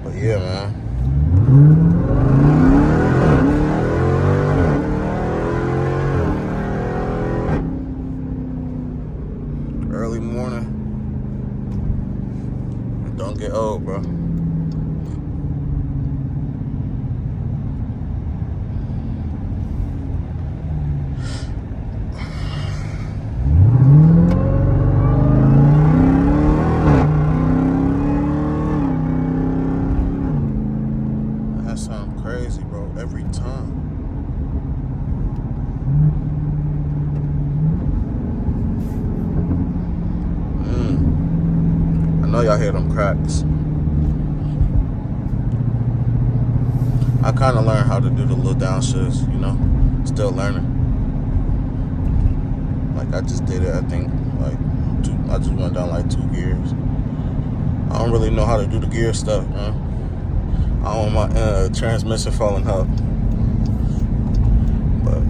But yeah, man. Early morning. Don't get old, bro. That sounds crazy, bro. Every time. I know y'all hear them cracks. I kind of learned how to do the little downshifts, you know. Still learning. Like I just did it. I think I just went down like 2 gears. I don't really know how to do the gear stuff, man. I don't want my transmission falling out. But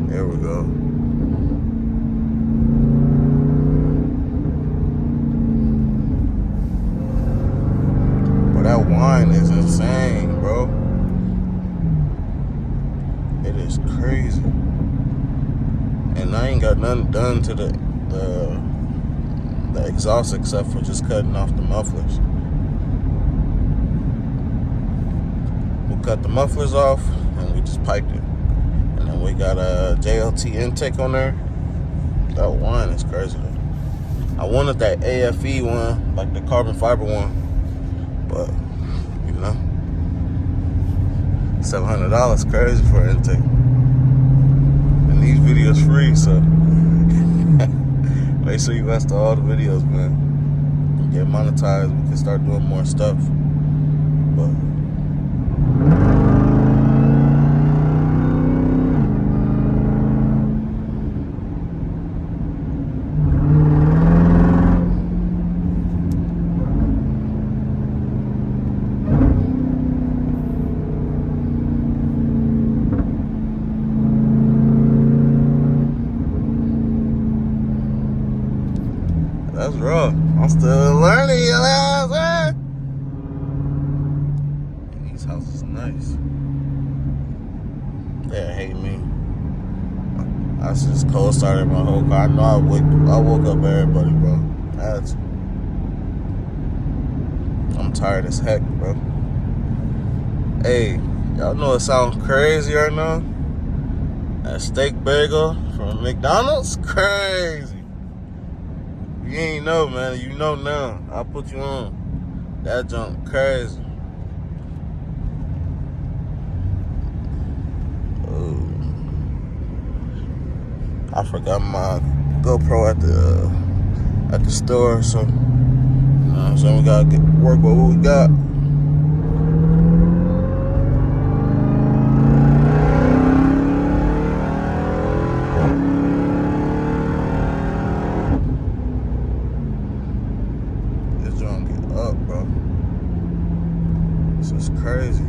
there we go. But that whine is insane, bro. It is crazy. And I ain't got nothing done to the exhaust except for just cutting off the mufflers. We cut the mufflers off and we just piped it. And then we got a JLT intake on there. That whine is crazy though. I wanted that AFE one, like the carbon fiber one, but you know, $700 crazy for an intake. And these videos free, so make sure you watch all the videos, man. Get monetized, we can start doing more stuff. But that's rough. I'm still learning, you know what I'm saying? These houses are nice. They hate me. I just cold started my whole car. I know I woke up everybody, bro. I'm tired as heck, bro. Hey, y'all know it sounds crazy right now? That steak bagel from McDonald's? Crazy. You ain't know, man. You know now. I'll put you on. That junk crazy. I forgot my GoPro at the store, so you know what I'm saying, we gotta work with what we got. This junk get up, bro. This is crazy.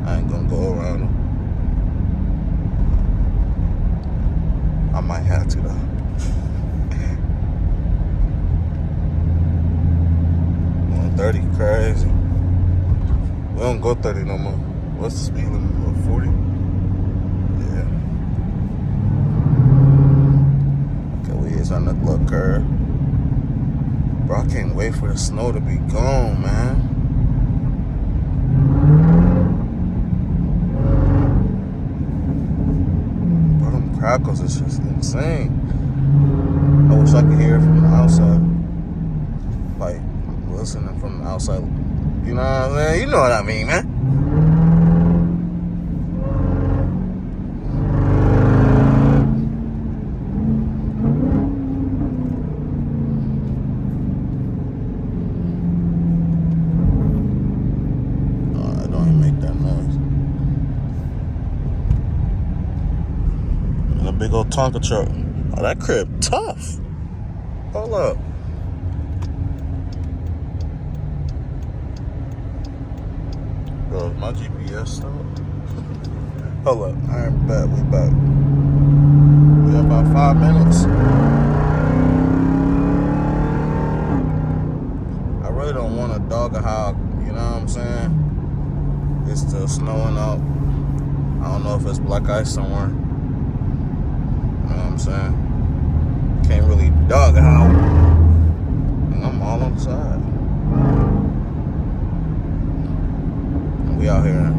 I ain't gonna go around them. I might have to though. 130, crazy. We don't go 30 no more. What's the speed limit? 40? Yeah. Okay, we is on that little curve. Bro, I can't wait for the snow to be gone, man. Crackles is just insane. I wish I could hear it from the outside. Like, listening from the outside. You know what I'm saying? You know what I mean, man. Oh, I don't even make that noise. A big old Tonka truck. Oh, that crib tough. Hold up. Bro, my GPS stuff. Hold up. I ain't back. We back. We got about 5 minutes. I really don't want a dog or hog. You know what I'm saying? It's still snowing out. I don't know if it's black ice somewhere. You know what I'm saying? Can't really dog howl. And I'm all on the side. And we out here.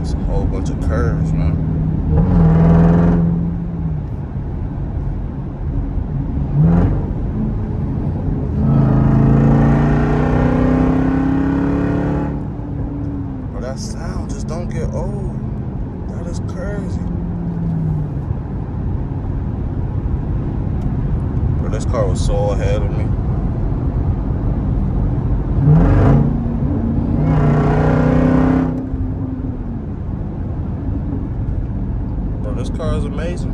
It's a whole bunch of curves, man. Bro, that sound just don't get old. That is crazy. Bro, this car was so ahead of me. Bro, this car is amazing.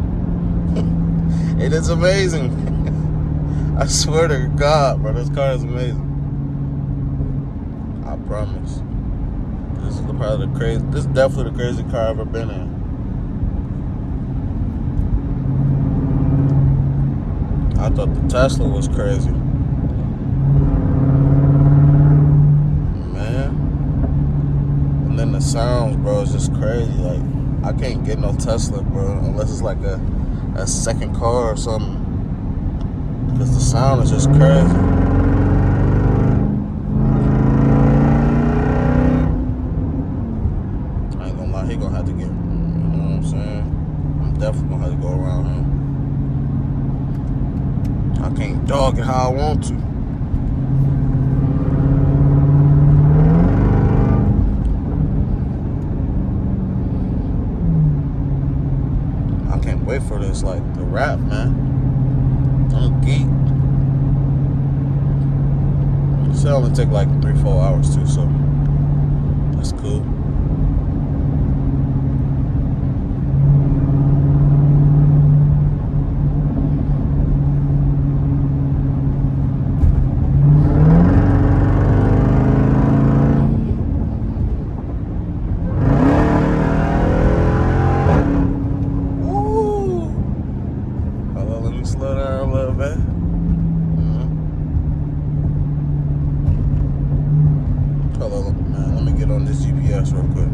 It is amazing. I swear to God, bro, this car is amazing. I promise. This is probably the crazy. This is definitely the craziest car I've ever been in. I thought the Tesla was crazy. Man. And then the sounds, bro, is just crazy. Like, I can't get no Tesla, bro, unless it's like a second car or something. Because the sound is just crazy. I ain't gonna lie, he gonna have to get, you know what I'm saying? I'm definitely gonna have to go around him. I can't dog it how I want to. I can't wait for this, like, the rap, man. I'm a geek. It only take like 3-4 hours too, so that's cool. Slow down a little bit. Hold on, man. Let me get on this GPS real quick.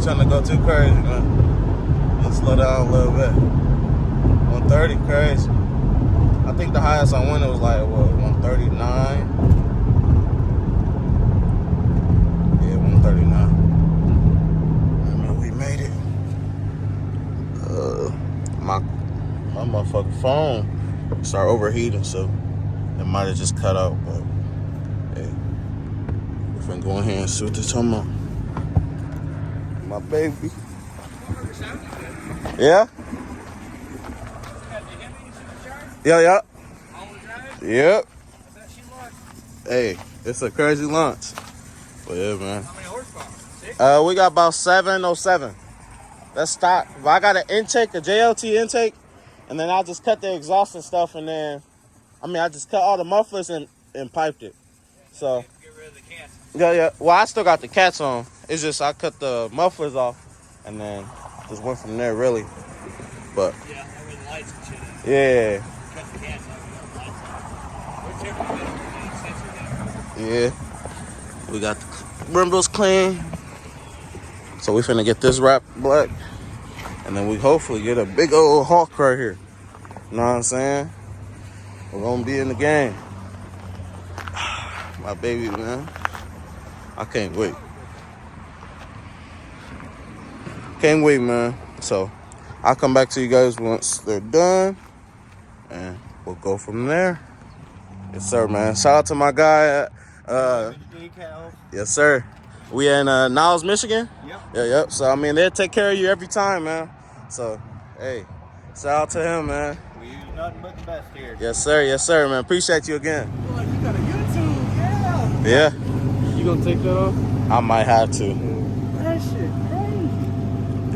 Trying to go too crazy, man. Let's slow down a little bit. 130, crazy. I think the highest I went, it was like, what, 139? Yeah, 139. I mean, we made it. My motherfucking phone started overheating, so it might have just cut out, but hey, we're finna go in here and see what they're talking about. My baby. Yeah? Yeah. Yep. Hey, it's a crazy lunch. But yeah, man. How many horsepower? We got about 707. That's stock. But I got an intake, a JLT intake, and then I just cut the exhaust and stuff, and then, I just cut all the mufflers and piped it. So. Get rid of the cats. Yeah. Well, I still got the cats on. It's just I cut the mufflers off and then just went from there, really. But yeah, where the lights and shit is. Yeah. Cut the cats off. Yeah. We got the rimbos clean. So we finna get this wrapped black, and then we hopefully get a big old hawk right here. You know what I'm saying? We're gonna be in the game. My baby, man. I can't wait. Can't wait, man. So I'll come back to you guys once they're done, and we'll go from there. Yes, sir, man. Shout out to my guy. Yes, sir. We in Niles, Michigan. Yep. So I mean, they'll take care of you every time, man. So hey, shout out to him, man. nothing but the best here. Yes, sir, man. Appreciate you again. You're like, you got a YouTube, yeah. Yeah, You gonna take that off? I might have to. That shit crazy.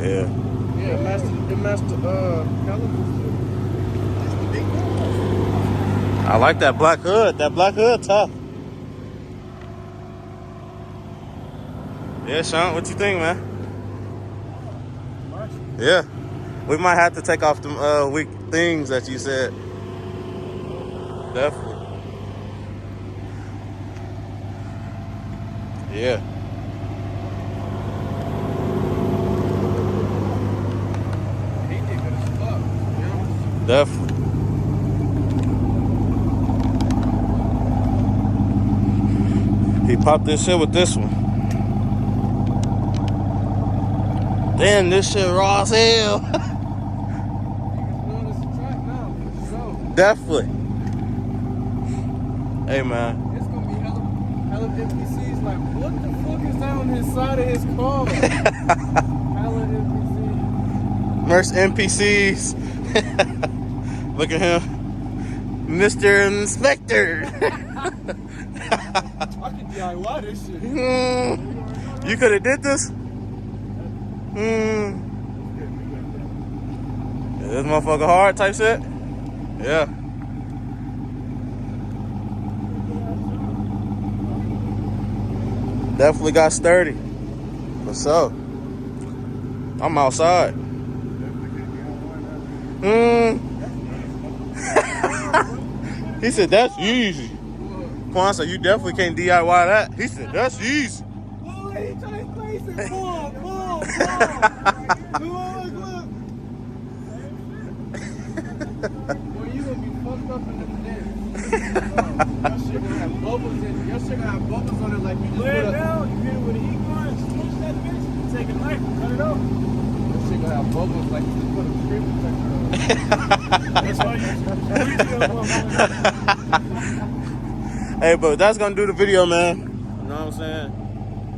Yeah. Yeah, master calibers. I like that black hood. That black hood tough. Yeah, Sean, what you think, man? Yeah. We might have to take off them weak things that you said. Definitely. Yeah. Definitely. He popped this shit with this one. Damn, this shit raw as hell. Definitely. Hey, man. It's gonna be hella NPCs like, what the fuck is that on his side of his car? Hella NPCs. Merch NPCs. Look at him. Mr. Inspector. I can DIY this shit. You could have did this? Is this motherfucker hard type shit? Yeah. Definitely got sturdy. What's up? I'm outside. He said, that's easy. Quan said, you definitely can't DIY that. He said, that's easy. Oh, he tried to place it. Pull. Look. Boy, you gonna be fucked up in the day. Your shit gonna have bubbles in it. Your shit gonna have bubbles on it like you just put up. Down. You hit it with a heat gun, smush that bitch, take a knife and cut it off. Your shit gonna have bubbles like you just put a screen protector on. That's why you Hey, but that's gonna do the video, man. You know what I'm saying?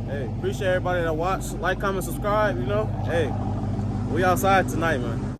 Hey, appreciate everybody that watched. Like, comment, subscribe, you know? Hey, we outside tonight, man.